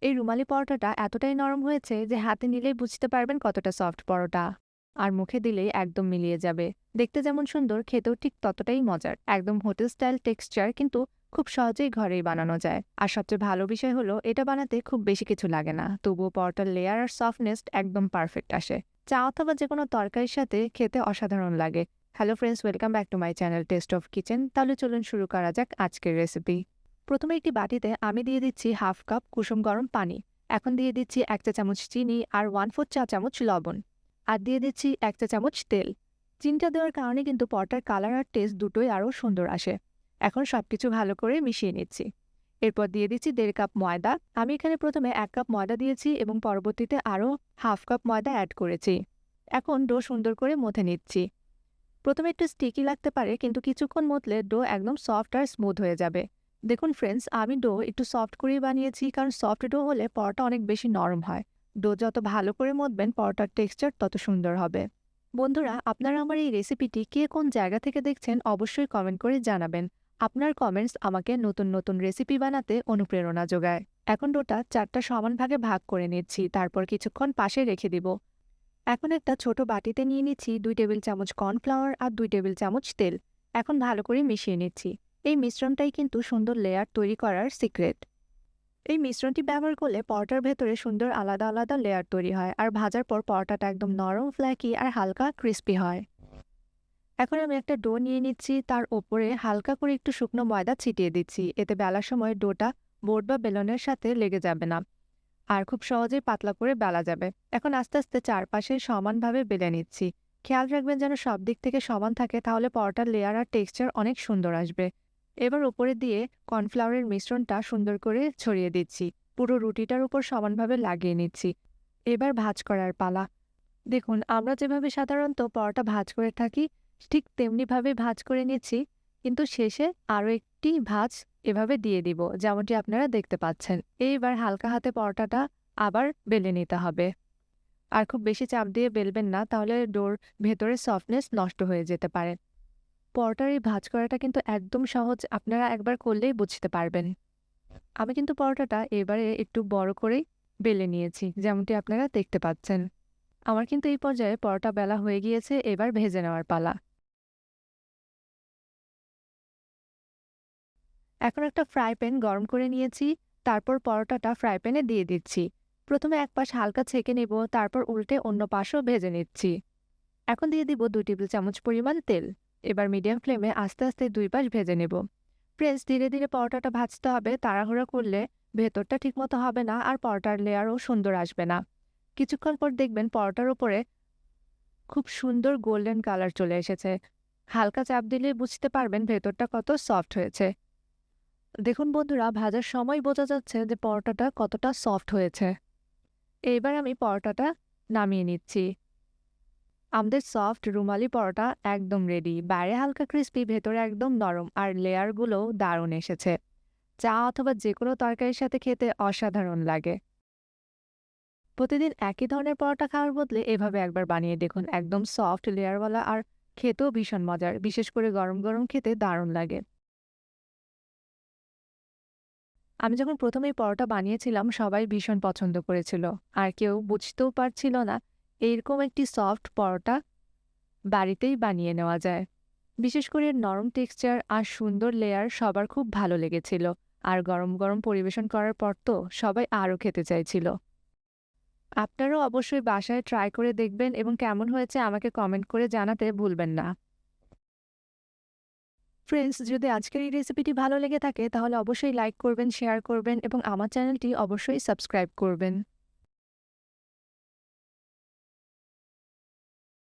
এই রুমালি পরোটাটা এতটাই নরম হয়েছে যে হাতে নিলেই বুঝতে পারবেন কতটা সফট পরোটা। আর মুখে দিলেই একদম মিলিয়ে যাবে। দেখতে যেমন সুন্দর, খেতেও ঠিক ততটাই মজার। একদম হোটেল স্টাইল টেক্সচার, কিন্তু খুব সহজেই ঘরেই বানানো যায়। আর সবচেয়ে ভালো বিষয় হলো এটা বানাতে খুব বেশি কিছু লাগে না, তবুও পরোটার লেয়ার আর সফটনেস একদম পারফেক্ট আসে। চা অথবা যে কোনো তরকারির সাথে খেতে অসাধারণ লাগে। Hello friends, welcome back to my channel test of kitchen. তাহলে চলুন শুরু করা যাক আজকের রেসিপি। প্রথমে একটি বাটিতে আমি দিয়ে দিচ্ছি হাফ কাপ কুসুম গরম পানি। এখন দিয়ে দিচ্ছি 1 চা চামচ চিনি আর 1/4 চা চামচ লবণ। আর দিয়ে দিচ্ছি 1 চা চামচ তেল। চিনিটা দেওয়ার কারণে কিন্তু পরোটার কালার আর টেস্ট দুটোই আরও সুন্দর আসে। এখন সবকিছু ভালো করে মিশিয়ে নিচ্ছি। এরপর দিয়ে দিচ্ছি 1.5 কাপ ময়দা। আমি এখানে প্রথমে 1 কাপ ময়দা দিয়েছি এবং পরবর্তীতে আরও হাফ কাপ ময়দা অ্যাড করেছি। এখন ডো সুন্দর করে মথে নিচ্ছি। প্রথমে একটু স্টিকি লাগতে পারে, কিন্তু কিছুক্ষণ মথলে ডো একদম সফট আর স্মুথ হয়ে যাবে। দেখুন ফ্রেন্ডস, আমি ডো একটু সফট করেই বানিয়েছি, কারণ সফট ডো হলে পরোটা অনেক বেশি নরম হয়। ডো যত ভালো করে মথবেন পরোটার টেক্সচার তত সুন্দর হবে। বন্ধুরা, আপনারা আমার এই রেসিপিটি কে কোন জায়গা থেকে দেখছেন অবশ্যই কমেন্ট করে জানাবেন। আপনার কমেন্টস আমাকে নতুন নতুন রেসিপি বানাতে অনুপ্রেরণা যোগায়। এখন ডোটা 4টা সমান ভাগে ভাগ করে নিচ্ছি, তারপর কিছুক্ষণ পাশে রেখে দিব। এখন একটা ছোট বাটিতে নিয়ে নিচ্ছি 2 টেবিল চামচ কর্নফ্লাওয়ার আর 2 টেবিল চামচ তেল। এখন ভালো করে মিশিয়ে নিচ্ছি। এই মিশ্রণটাই কিন্তু সুন্দর লেয়ার তৈরি করার সিক্রেট। এই মিশ্রণটি ব্যবহার করলে পরোটার ভেতরে সুন্দর আলাদা আলাদা লেয়ার তৈরি হয়, আর ভাজার পর পরোটাটা একদম নরম, ফ্ল্যাকি আর হালকা ক্রিস্পি হয়। এখন আমি একটা ডো নিয়ে নিচ্ছি, তার ওপরে হালকা করে একটু শুকনো ময়দা ছিটিয়ে দিচ্ছি। এতে বেলার সময় ডোটা বোর্ড বা বেলনের সাথে লেগে যাবে না, আর খুব সহজেই পাতলা করে বেলা যাবে। এখন আস্তে আস্তে চারপাশে সমানভাবে বেলে নিচ্ছি। খেয়াল রাখবেন যেন সব দিক থেকে সমান থাকে, তাহলে পরোটার লেয়ার আর টেক্সচার অনেক সুন্দর আসবে। এবার উপরে দিয়ে কর্নফ্লাওয়ারের মিশ্রণটা সুন্দর করে ছড়িয়ে দিচ্ছি। পুরো রুটিটার উপর সমানভাবে লাগিয়ে নিচ্ছি। এবার ভাঁজ করার পালা। দেখুন, আমরা যেভাবে সাধারণত পরোটা ভাঁজ করে থাকি ঠিক তেমনিভাবে ভাঁজ করে নিচ্ছি, কিন্তু শেষে আরও একটি ভাঁজ এভাবে দিয়ে দিব, যেমনটি আপনারা দেখতে পাচ্ছেন। এইবার হালকা হাতে পরোটাটা আবার বেলে নিতে হবে। আর খুব বেশি চাপ দিয়ে বেলবেন না, তাহলে ডোর ভেতরের সফটনেস নষ্ট হয়ে যেতে পারে। পরোটার এই ভাঁজ করাটা কিন্তু একদম সহজ, আপনারা একবার করলেই বুঝতে পারবেন। আমি কিন্তু পরোটাটা এবারে একটু বড় করেই বেলে নিয়েছি, যেমনটি আপনারা দেখতে পাচ্ছেন। আমার কিন্তু এই পর্যায়ে পরোটা বেলা হয়ে গিয়েছে, এবার ভেজে নেওয়ার পালা। এখন একটা ফ্রাই প্যান গরম করে নিয়েছি, তারপর পরোটাটা ফ্রাই প্যানে দিয়ে দিচ্ছি। প্রথমে এক পাশ হালকা ছেঁকে নেব, তারপর উল্টে অন্য পাশও ভেজে নিচ্ছি। এখন দিয়ে দিব 2 টেবিল চামচ পরিমাণ তেল। এবার মিডিয়াম ফ্লেমে আস্তে আস্তে দুই পাশ ভেজে নেব। ফ্রেন্ডস, ধীরে ধীরে পরোটাটা ভাজতে হবে, তাড়াহুড়ো করলে ভেতরটা ঠিকমতো হবে না আর পরোটার লেয়ারও সুন্দর আসবে না। কিছুক্ষণ পর দেখবেন পরোটার উপরে খুব সুন্দর গোল্ডেন কালার চলে এসেছে। হালকা চাপ দিলে বুঝতে পারবেন ভেতরটা কত সফট হয়েছে। দেখুন বন্ধুরা, ভাজার সময় বোঝা যাচ্ছে যে পরোটাটা কতটা সফট হয়েছে। এইবার আমি পরোটাটা নামিয়ে নিচ্ছি। আমাদের সফট রুমালি পরোটা একদম রেডি। বাইরে হালকা ক্রিস্পি, ভেতরে একদম নরম, আর লেয়ারগুলোও দারুণ এসেছে। চা অথবা যে কোনো তরকারির সাথে খেতে অসাধারণ লাগে। প্রতিদিন একই ধরনের পরোটা খাওয়ার বদলে এভাবে একবার বানিয়ে দেখুন। একদম সফট, লেয়ারওয়ালা আর খেতেও ভীষণ মজার। বিশেষ করে গরম গরম খেতে দারুণ লাগে। আমি যখন প্রথম এই পরোটা বানিয়েছিলাম সবাই ভীষণ পছন্দ করেছিল। আর কেউ বুঝতেও পারছিল না এইরকম একটি সফট পরোটা বাড়িতেই বানিয়ে নেওয়া যায়। বিশেষ করে এর নরম টেক্সচার আর সুন্দর লেয়ার সবার খুব ভালো লেগেছিল। আর গরম গরম পরিবেশন করার পর তো সবাই আরও খেতে চাইছিল। আপনারাও অবশ্যই বাসায় ট্রাই করে দেখবেন এবং কেমন হয়েছে আমাকে কমেন্ট করে জানাতে ভুলবেন না। ফ্রেন্ডস, যদি আজকের এই রেসিপিটি ভালো লেগে থাকে তাহলে অবশ্যই লাইক করবেন, শেয়ার করবেন এবং আমার চ্যানেলটি অবশ্যই সাবস্ক্রাইব করবেন।